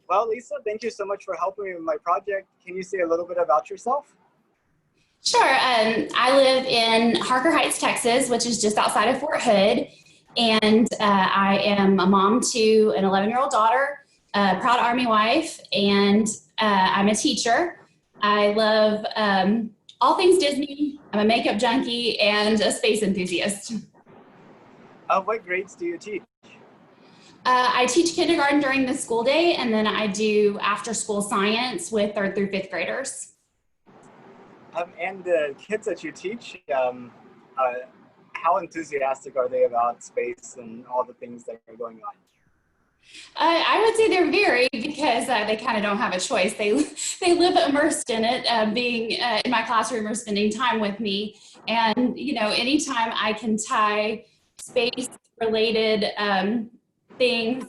Well, Lisa, thank you so much for helping me with my project. Can you say a little bit about yourself? Sure. I live in Harker Heights, Texas, which is just outside of Fort Hood. And I am a mom to an 11-year-old daughter, a proud Army wife, and I'm a teacher. I love all things Disney. I'm a makeup junkie and a space enthusiast. What grades do you teach? I teach kindergarten during the school day, and then I do after school science with 3rd through 5th graders. And the kids that you teach, how enthusiastic are they about space and all the things that are going on? I would say they're very, because they kind of don't have a choice. They live immersed in it, being in my classroom or spending time with me. And anytime I can tie space related things,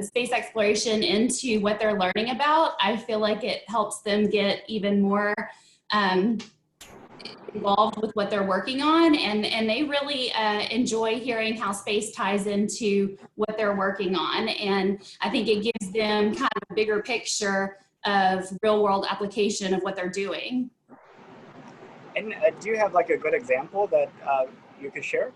space exploration into what they're learning about, I feel like it helps them get even more involved with what they're working on, and they really enjoy hearing how space ties into what they're working on. And I think it gives them kind of a bigger picture of real world application of what they're doing. And do you have like a good example that you could share?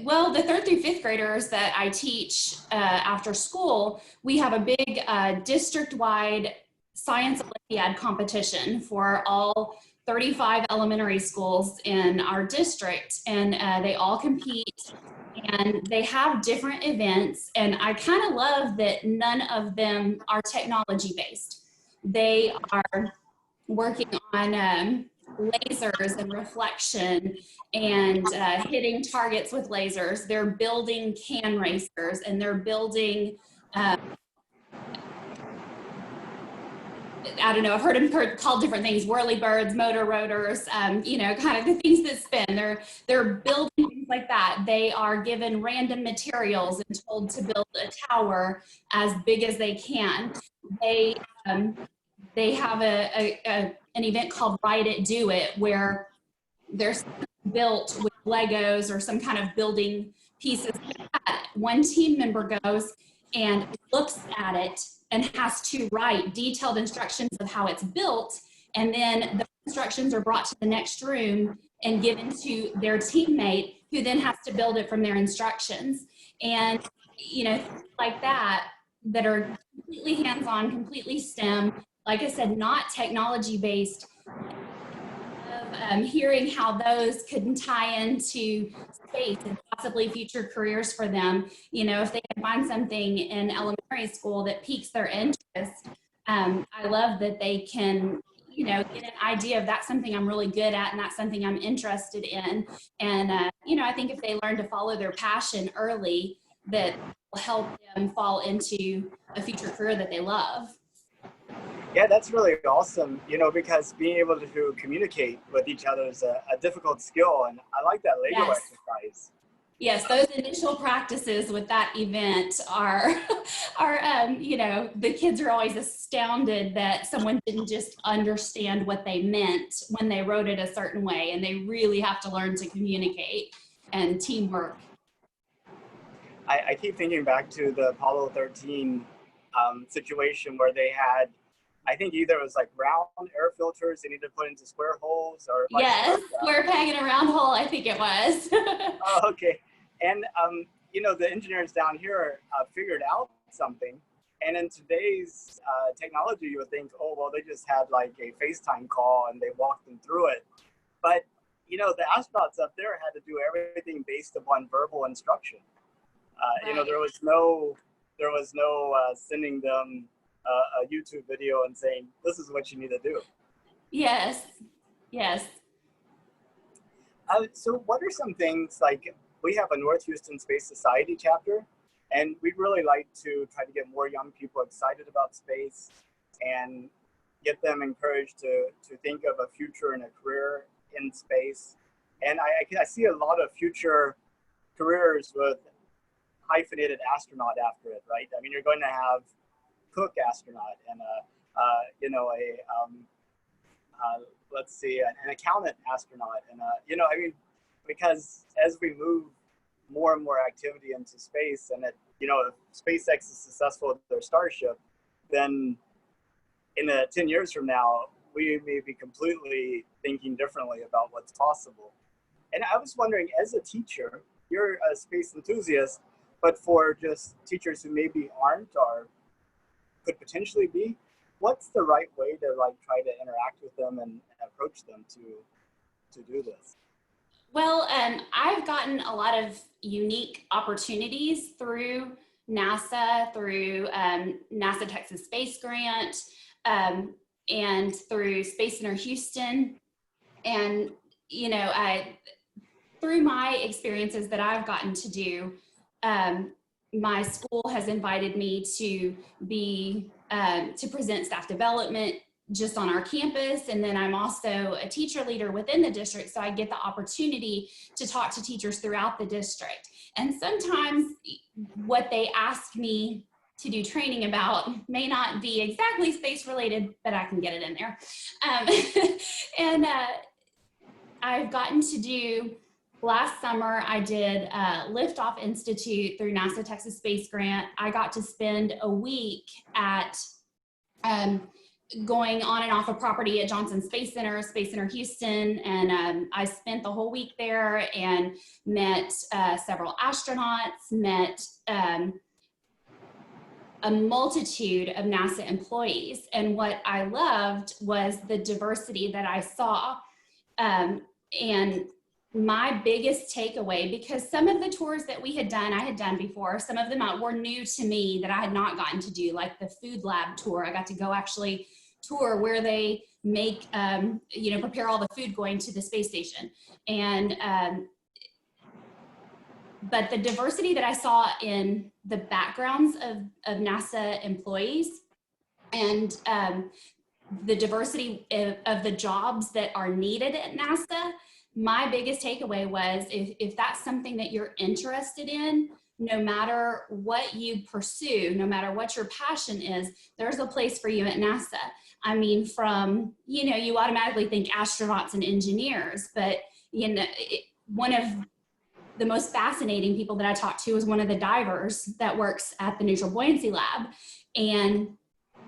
Well, the 3rd through 5th graders that I teach after school, we have a big district-wide science Olympiad competition for all 35 elementary schools in our district, and they all compete, and they have different events, and I kind of love that none of them are technology based. They are working on lasers and reflection and hitting targets with lasers. They're building can racers, and they're building I don't know, I've heard them called different things, whirly birds, motor rotors, kind of the things that spin. They're building things like that. They are given random materials and told to build a tower as big as they can. They have an event called Ride It, Do It, where they're built with Legos or some kind of building pieces. One team member goes and looks at it and has to write detailed instructions of how it's built, and then the instructions are brought to the next room and given to their teammate, who then has to build it from their instructions. And like that are completely hands-on, completely STEM, like I said, not technology based. Hearing how those could tie into space and possibly future careers for them. If they can find something in elementary school that piques their interest, I love that they can, get an idea of that's something I'm really good at and that's something I'm interested in. And, I think if they learn to follow their passion early, that will help them fall into a future career that they love. Yeah, that's really awesome, because being able to communicate with each other is a difficult skill, and I like that Lego exercise. Yes, those initial practices with that event are the kids are always astounded that someone didn't just understand what they meant when they wrote it a certain way, and they really have to learn to communicate and teamwork. I keep thinking back to the Apollo 13 situation where they had, I think either it was like round air filters they needed to put into square holes, or yes, square peg in a round hole, I think it was. Oh, okay. And the engineers down here figured out something, and in today's technology you would think, oh well, they just had like a FaceTime call and they walked them through it. But the astronauts up there had to do everything based upon verbal instruction. Right. There was no sending them a YouTube video and saying, this is what you need to do. Yes. So what are some things, like we have a North Houston Space Society chapter, and we'd really like to try to get more young people excited about space and get them encouraged to think of a future and a career in space. And I see a lot of future careers with hyphenated astronaut after it, right? I mean, you're going to have cook astronaut and let's see, an accountant astronaut, and because as we move more and more activity into space, and it you know, if SpaceX is successful with their Starship, then in 10 years from now, we may be completely thinking differently about what's possible. And I was wondering, as a teacher, you're a space enthusiast, but for just teachers who maybe aren't or could potentially be, what's the right way to like try to interact with them and approach them to do this? Well, I've gotten a lot of unique opportunities through NASA, through NASA Texas Space Grant, and through Space Center Houston. And, you know, through my experiences that I've gotten to do, my school has invited me to be, to present staff development just on our campus. And then I'm also a teacher leader within the district. So I get the opportunity to talk to teachers throughout the district. And sometimes what they ask me to do training about may not be exactly space related, but I can get it in there. And I've gotten to do, last summer I did Liftoff Institute through NASA Texas Space Grant. I got to spend a week at going on and off a property at Johnson Space Center Houston, and I spent the whole week there and met several astronauts, met a multitude of NASA employees. And what I loved was the diversity that I saw. And my biggest takeaway, because some of the tours that we had done, I had done before, some of them were new to me that I had not gotten to do, like the food lab tour. I got to go actually tour where they make, you know, prepare all the food going to the space station. And, but the diversity that I saw in the backgrounds of NASA employees and the diversity of the jobs that are needed at NASA, my biggest takeaway was if that's something that you're interested in, no matter what you pursue, no matter what your passion is, there's a place for you at NASA. I mean, from, you know, you automatically think astronauts and engineers, but, you know, one of the most fascinating people that I talked to was one of the divers that works at the Neutral Buoyancy Lab. And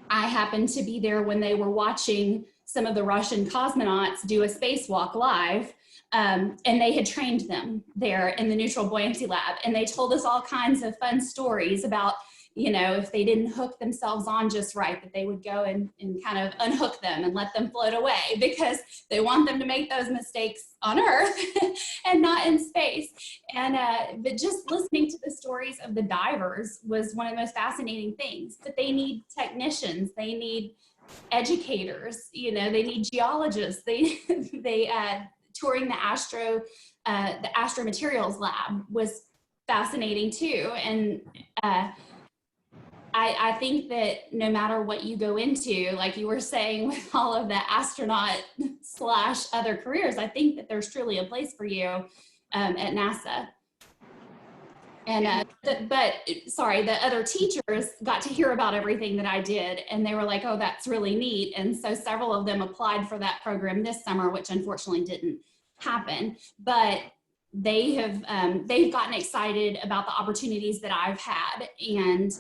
I happened to be there when they were watching some of the Russian cosmonauts do a spacewalk live. And they had trained them there in the Neutral Buoyancy Lab. And they told us all kinds of fun stories about, you know, if they didn't hook themselves on just right, that they would go and kind of unhook them and let them float away, because they want them to make those mistakes on Earth and not in space. And but just listening to the stories of the divers was one of the most fascinating things. But they need technicians, they need educators, you know, they need geologists, they touring the Astro Materials Lab was fascinating too. And I think that no matter what you go into, like you were saying with all of the astronaut / other careers, I think that there's truly a place for you at NASA. And the other teachers got to hear about everything that I did, and they were like, oh, that's really neat. And so several of them applied for that program this summer, which unfortunately didn't happen. But they have they've gotten excited about the opportunities that I've had. And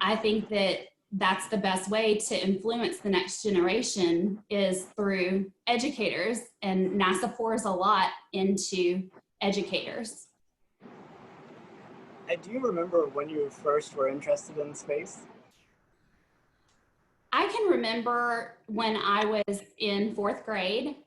I think that that's the best way to influence the next generation is through educators, and NASA pours a lot into educators. And do you remember when you first were interested in space? I can remember when I was in 4th grade,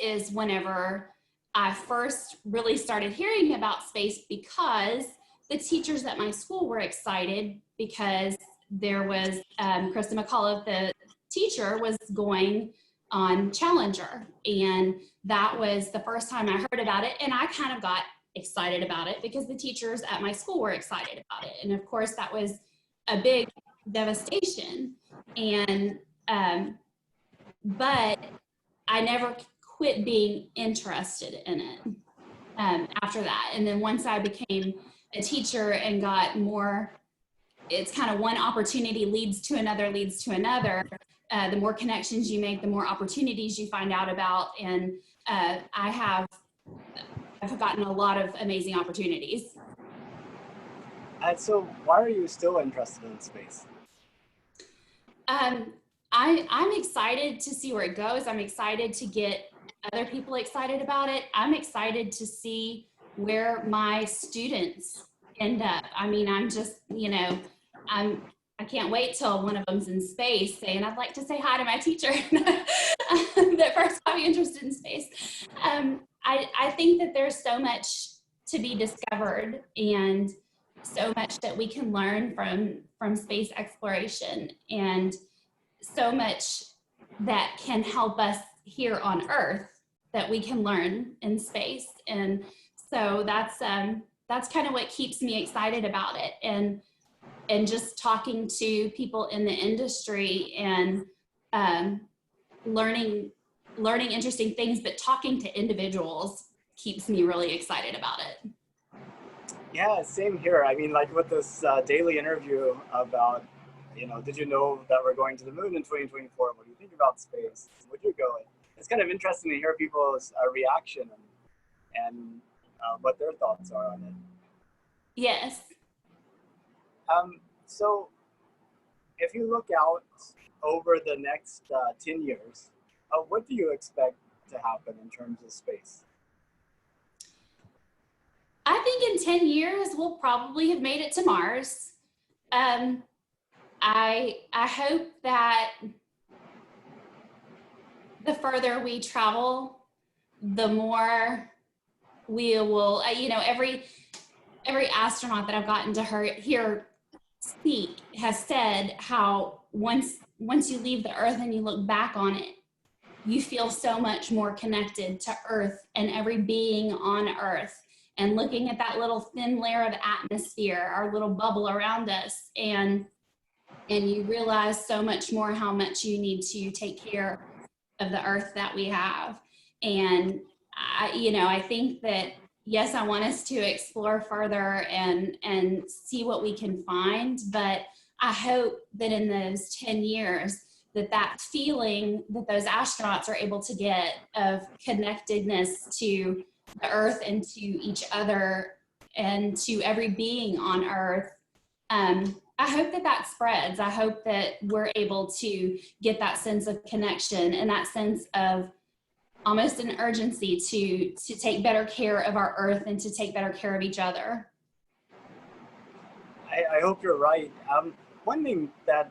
is whenever I first really started hearing about space, because the teachers at my school were excited because there was Krista McAuliffe, the teacher, was going on Challenger. And that was the first time I heard about it. And I kind of got excited about it because the teachers at my school were excited about it. And of course, that was a big devastation. And, but I never quit being interested in it after that. And then once I became a teacher and got more, it's kind of one opportunity leads to another, the more connections you make, the more opportunities you find out about. And I've gotten a lot of amazing opportunities. So why are you still interested in space? Um, I'm excited to see where it goes. I'm excited to get other people excited about it. I'm excited to see where my students end up. I mean, I'm just, I can't wait till one of them's in space saying, I'd like to say hi to my teacher that first got me interested in space. I think that there's so much to be discovered and so much that we can learn from space exploration, and so much that can help us here on Earth that we can learn in space. And so that's kind of what keeps me excited about it. And just talking to people in the industry and um, learning interesting things, but talking to individuals keeps me really excited about it. Yeah, same here. I mean, like with this daily interview about, did you know that we're going to the moon in 2024? What do you think about space? Would you go? It's kind of interesting to hear people's reaction and what their thoughts are on it. Yes. So if you look out over the next 10 years, what do you expect to happen in terms of space? I think in 10 years, we'll probably have made it to Mars. Um, I hope that the further we travel, the more we will, every astronaut that I've gotten to hear speak has said how once you leave the Earth and you look back on it, you feel so much more connected to Earth and every being on Earth. And looking at that little thin layer of atmosphere, our little bubble around us, and you realize so much more how much you need to take care of the Earth that we have. And I think that yes, I want us to explore further and see what we can find, but I hope that in those 10 years that feeling that those astronauts are able to get of connectedness to the Earth and to each other and to every being on Earth, I hope that spreads. I hope that we're able to get that sense of connection and that sense of almost an urgency to take better care of our Earth and to take better care of each other. I hope you're right. One thing that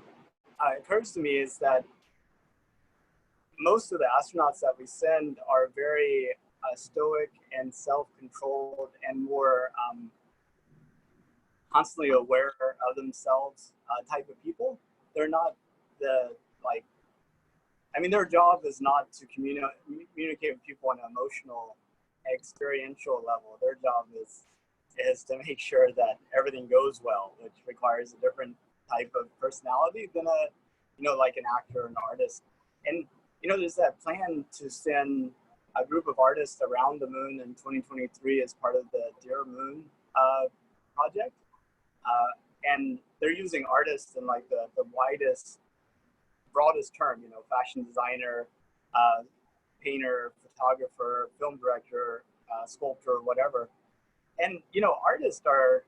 occurs to me is that most of the astronauts that we send are very stoic and self-controlled and more constantly aware of themselves type of people. They're not the like. I mean, their job is not to communicate with people on an emotional, experiential level. Their job is to make sure that everything goes well, which requires a different type of personality than like an actor or an artist. And there's that plan to send a group of artists around the moon in 2023 as part of the Dear Moon project. And they're using artists in like the widest, broadest term, fashion designer, painter, photographer, film director, sculptor, whatever. And artists are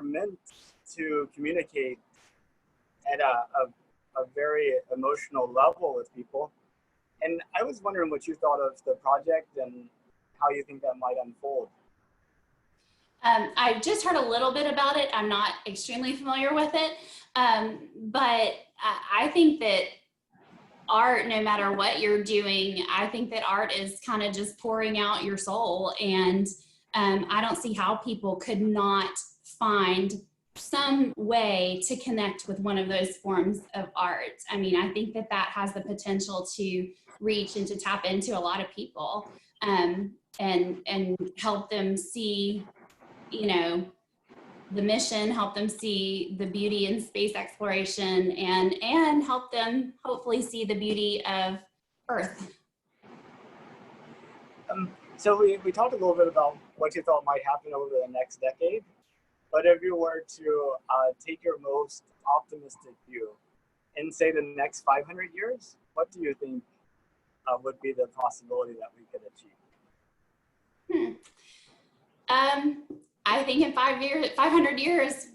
meant to communicate at a very emotional level with people. And I was wondering what you thought of the project and how you think that might unfold. I just heard a little bit about it. I'm not extremely familiar with it, but I think that art, no matter what you're doing, I think that art is kind of just pouring out your soul. And I don't see how people could not find some way to connect with one of those forms of art. I mean, I think that has the potential to reach and to tap into a lot of people, and help them see, the mission, help them see the beauty in space exploration, and help them hopefully see the beauty of Earth. So we talked a little bit about what you thought might happen over the next decade, but if you were to take your most optimistic view in, say, the next 500 years, what do you think would be the possibility that we could achieve? I think in 500 years,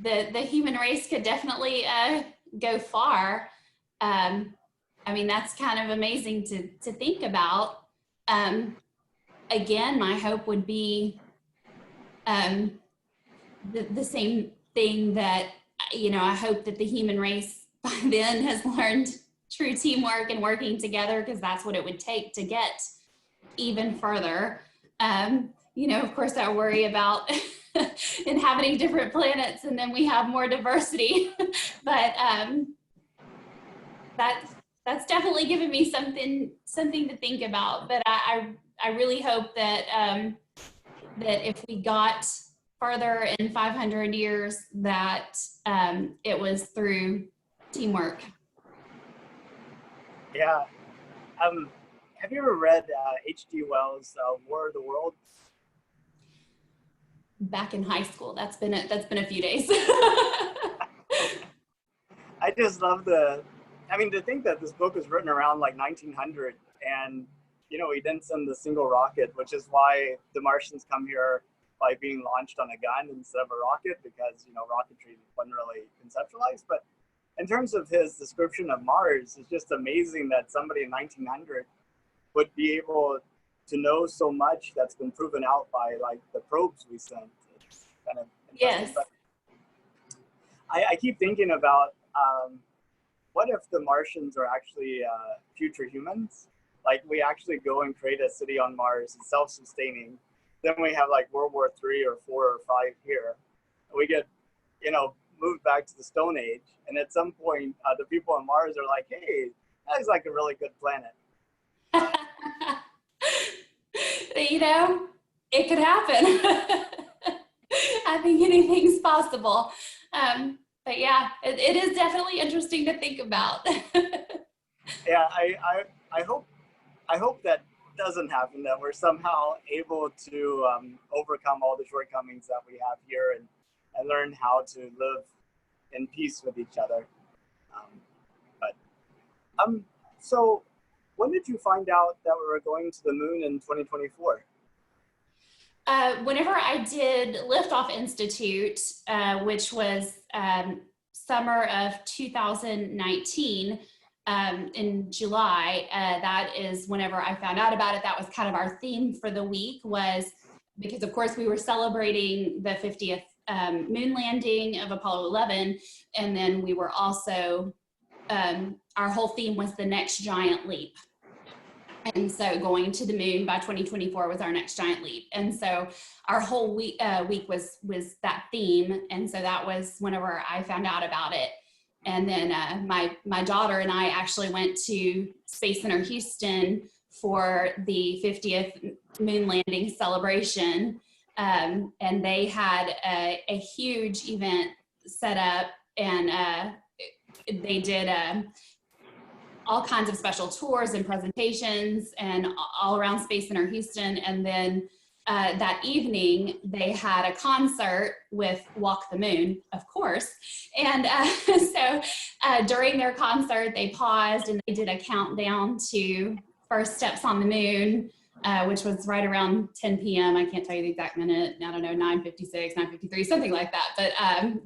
the human race could definitely go far. I mean, that's kind of amazing to think about. Again, my hope would be the same thing that, you know, I hope that the human race by then has learned true teamwork and working together, because that's what it would take to get even further. You know, of course, I worry about inhabiting different planets and then we have more diversity. But that's definitely given me something to think about. But I really hope that that if we got further in 500 years, that it was through teamwork. Yeah. Have you ever read H.G. Wells' War of the Worlds? Back in high school, that's been a few days. I just love I mean, to think that this book was written around like 1900, and you know, he didn't send a single rocket, which is why the Martians come here by being launched on a gun instead of a rocket, because you know, rocketry wasn't really conceptualized. But in terms of his description of Mars, it's just amazing that somebody in 1900 would be able to know so much that's been proven out by like the probes we sent. It's kind of Yes. but I keep thinking about what if the Martians are actually future humans? Like we actually go and create a city on Mars, it's self-sustaining. Then we have like World War III or 4 or 5 here. We get, you know, moved back to the Stone Age, and at some point, the people on Mars are like, "Hey, that's like a really good planet." You know, it could happen. I think anything's possible. But yeah, it is definitely interesting to think about. Yeah, I hope that doesn't happen. That we're somehow able to overcome all the shortcomings that we have here, and learn how to live in peace with each other. But so when did you find out that we were going to the moon in 2024? Whenever I did Liftoff Institute, which was summer of 2019, in July, that is whenever I found out about it. That was kind of our theme for the week, was because of course we were celebrating the 50th moon landing of Apollo 11, and then we were also, our whole theme was the next giant leap. And so going to the moon by 2024 was our next giant leap. And so our whole week was that theme. And so that was whenever I found out about it. And then my daughter and I actually went to Space Center Houston for the 50th moon landing celebration. And they had a huge event set up, and they did all kinds of special tours and presentations and all around Space Center Houston. And then that evening they had a concert with Walk the Moon, of course. And so during their concert, they paused and they did a countdown to first steps on the moon, which was right around 10 p.m. I can't tell you the exact minute. I don't know, 9:56, 9:53, something like that. But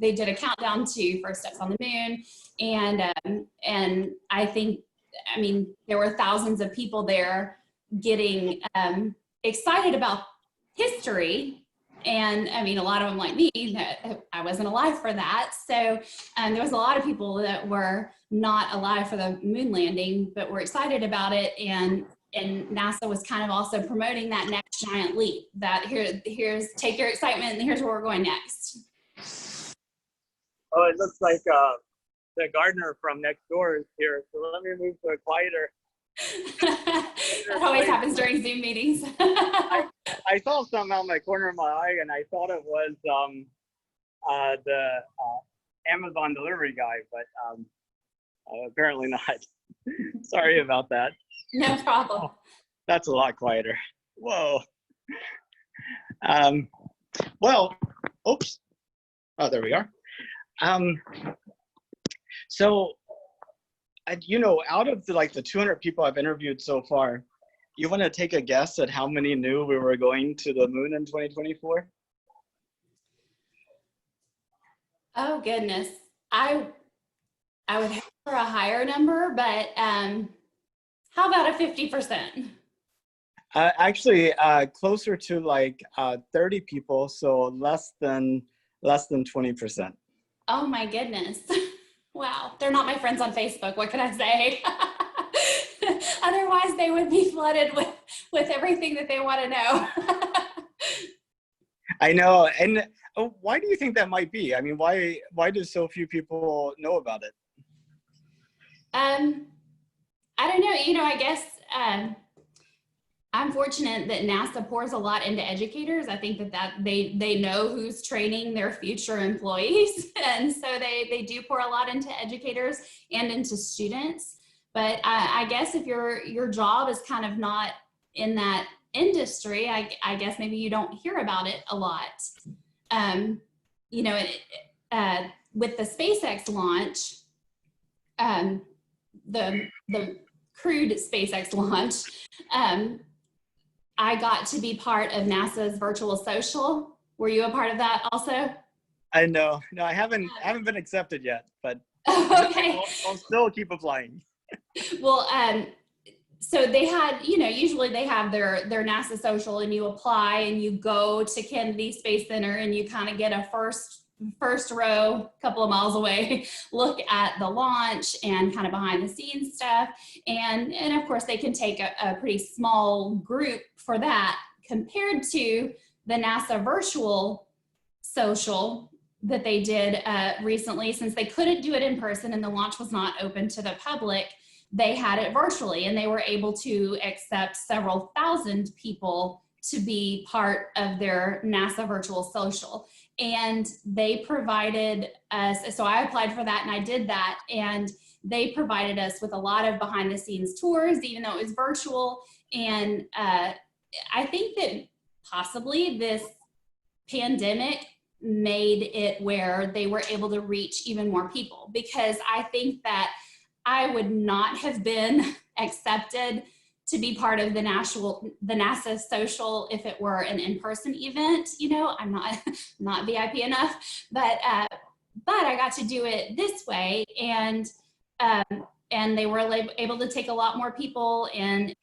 they did a countdown to first steps on the moon. And I think, I mean, there were thousands of people there getting excited about history. And I mean, a lot of them like me, that I wasn't alive for that. So there was a lot of people that were not alive for the moon landing, but were excited about it. And NASA was kind of also promoting that next giant leap, that here's take your excitement and here's where we're going next. Oh, it looks like the gardener from next door is here. So let me move to a quieter. That always happens during Zoom meetings. I saw something out my corner of my eye, and I thought it was the Amazon delivery guy, but apparently not. Sorry about that. No problem. Oh, that's a lot quieter. Whoa. Well, oops. Oh, there we are. So, you know, out of the 200 people I've interviewed so far, you want to take a guess at how many knew we were going to the moon in 2024? Oh goodness. I would hope for a higher number, but how about a 50%? Actually, closer to like 30 people, so less than 20%. Oh my goodness. Wow. They're not my friends on Facebook. What can I say? Otherwise, they would be flooded with everything that they want to know. I know. And why do you think that might be? I mean, why do so few people know about it? um, I don't know. I guess I'm fortunate that NASA pours a lot into educators. I think that they know who's training their future employees, and so they do pour a lot into educators and into students. But I guess if your job is kind of not in that industry, I guess maybe you don't hear about it a lot. Um, you know, with the SpaceX launch, um, the crewed SpaceX launch. I got to be part of NASA's virtual social. Were you a part of that also? I know. No, I haven't been accepted yet, but Okay. I'll still keep applying. Well, so they had, usually they have their NASA social, and you apply and you go to Kennedy Space Center and you kind of get a first row, a couple of miles away, look at the launch and kind of behind the scenes stuff. And of course they can take a pretty small group for that, compared to the NASA virtual social that they did recently. Since they couldn't do it in person and the launch was not open to the public, they had it virtually, and they were able to accept several thousand people to be part of their NASA virtual social. And they provided us, so I applied for that and I did that, and they provided us with a lot of behind the scenes tours, even though it was virtual. And I think that possibly this pandemic made it where they were able to reach even more people, because I think that I would not have been accepted to be part of the NASA social if it were an in-person event. I'm not VIP enough, but I got to do it this way, and they were able to take a lot more people and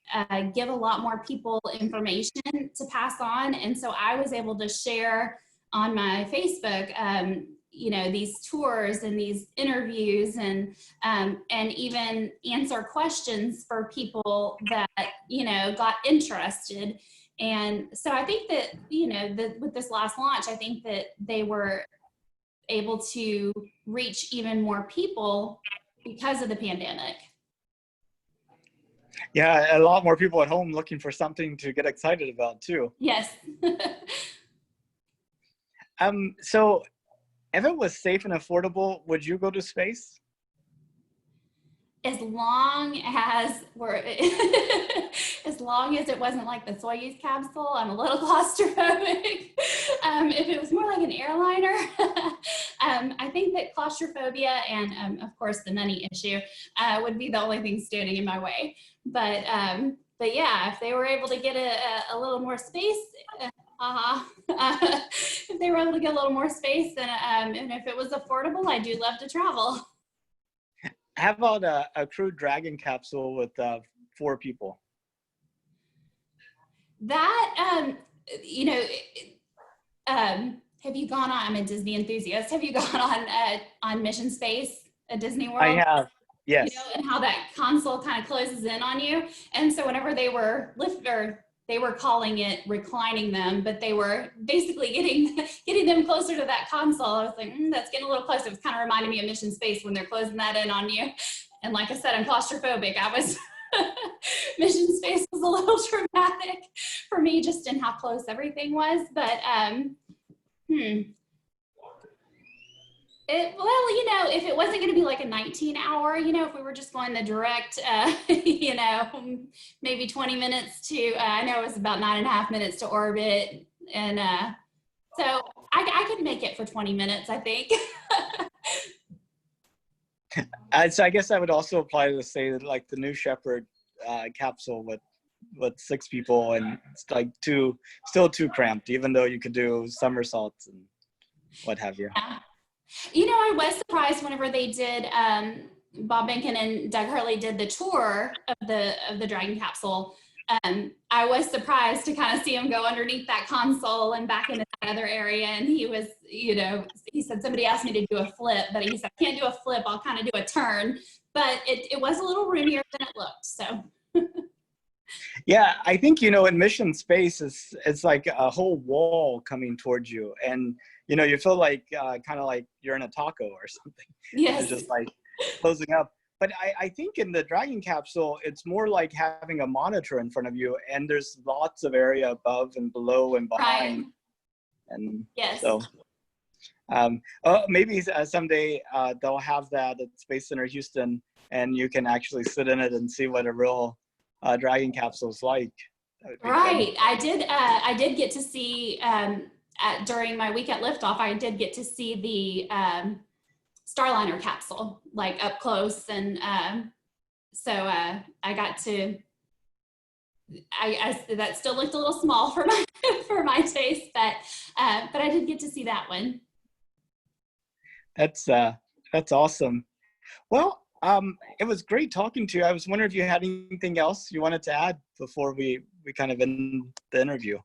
give a lot more people information to pass on. And so I was able to share on my Facebook, these tours and these interviews, and even answer questions for people that, got interested. And so I think that, with this last launch, I think that they were able to reach even more people because of the pandemic. Yeah, a lot more people at home looking for something to get excited about too. Yes. So if it was safe and affordable, would you go to space? As long as as long as it wasn't like the Soyuz capsule, I'm a little claustrophobic. If it was more like an airliner, I think that claustrophobia and, of course, the money issue would be the only thing standing in my way. But yeah, if they were able to get a little more space, if they were able to get a little more space, and if it was affordable, I do love to travel. How about a crewed Dragon capsule with 4 people? That, have you gone on, I'm a Disney enthusiast, have you gone on Mission Space at Disney World? I have, yes. And how that console kind of closes in on you. And so whenever they were they were calling it reclining them, but they were basically getting them closer to that console. I was like, that's getting a little close. It was kind of reminding me of Mission Space when they're closing that in on you. And like I said, I'm claustrophobic. Mission Space was a little traumatic for me, just in how close everything was. But if it wasn't going to be like a 19-hour, if we were just going the direct, maybe 20 minutes to, I know it was about 9.5 minutes to orbit. And so I could make it for 20 minutes, I think. So I guess that would also apply to, say, like the New Shepard capsule with 6 people, and it's like still too cramped, even though you could do somersaults and what have you. Yeah. You know, I was surprised whenever they did, Bob Behnken and Doug Hurley did the tour of the Dragon capsule. I was surprised to kind of see him go underneath that console and back into that other area. And he was, you know, he said, somebody asked me to do a flip, but he said, I can't do a flip. I'll kind of do a turn. But it was a little roomier than it looked. So. Yeah, I think, you know, in mission space, it's like a whole wall coming towards you. And, you know, you feel like kind of like you're in a taco or something. Yes. It's just like closing up. But I think in the Dragon capsule, it's more like having a monitor in front of you, and there's lots of area above and below and behind. Right. And yes. So maybe someday they'll have that at Space Center Houston, and you can actually sit in it and see what a real Dragon capsule is like. Right. Fun. I did get to see during my week at liftoff, I did get to see the Starliner capsule like up close, and so I got to. I that still looked a little small for my for my taste, but I did get to see that one. That's awesome. Well, it was great talking to you. I was wondering if you had anything else you wanted to add before we kind of end the interview.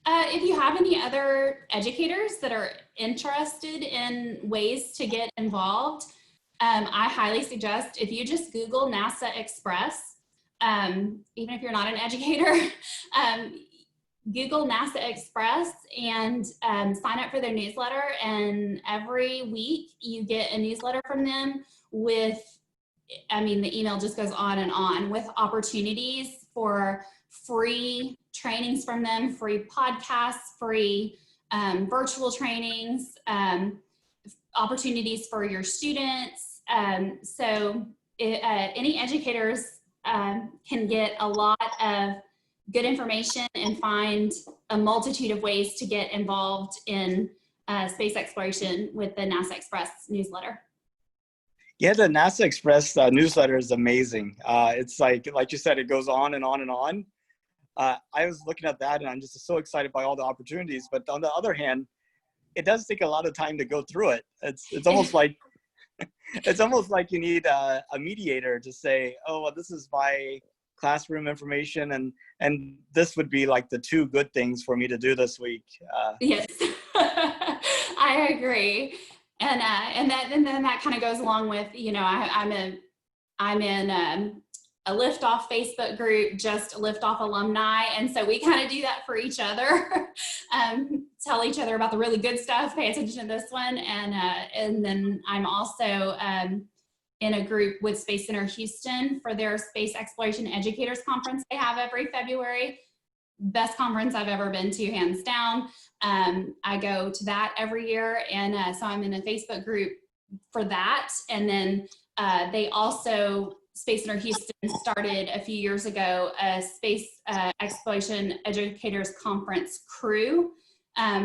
If you have any other educators that are interested in ways to get involved, I highly suggest if you just Google NASA Express, even if you're not an educator, Google NASA Express and sign up for their newsletter. And every week you get a newsletter from them with, I mean, the email just goes on with opportunities for free trainings from them, free podcasts, free virtual trainings, opportunities for your students. So any educators can get a lot of good information and find a multitude of ways to get involved in space exploration with the NASA Express newsletter. Yeah, the NASA Express newsletter is amazing. It's like you said, it goes on and on and on. I was looking at that and I'm just so excited by all the opportunities. But on the other hand, it does take a lot of time to go through it. It's almost like it's almost like you need a mediator to say, oh, well, this is my classroom information, and this would be like the two good things for me to do this week. Yes, I agree. And then that kind of goes along with, you know, I'm in a Liftoff Facebook group, just Liftoff alumni, and so we kind of do that for each other. Tell each other about the really good stuff, pay attention to this one, and then I'm also in a group with Space Center Houston for their Space Exploration Educators Conference they have every February. Best conference I've ever been to, hands down. I go to that every year, and so I'm in a Facebook group for that. And then they also, Space Center Houston started a few years ago a Space Exploration Educators Conference crew,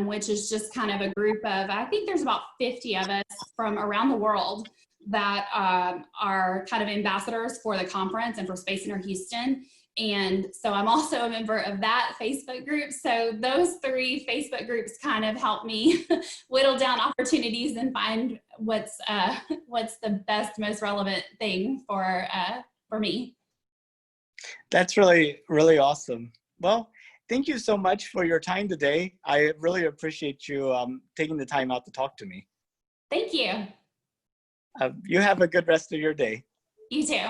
which is just kind of a group of, I think there's about 50 of us from around the world that are kind of ambassadors for the conference and for Space Center Houston. And so I'm also a member of that Facebook group. So those three Facebook groups kind of help me whittle down opportunities and find what's the best, most relevant thing for me. That's really, really awesome. Well, thank you so much for your time today. I really appreciate you taking the time out to talk to me. Thank you. You have a good rest of your day. You too.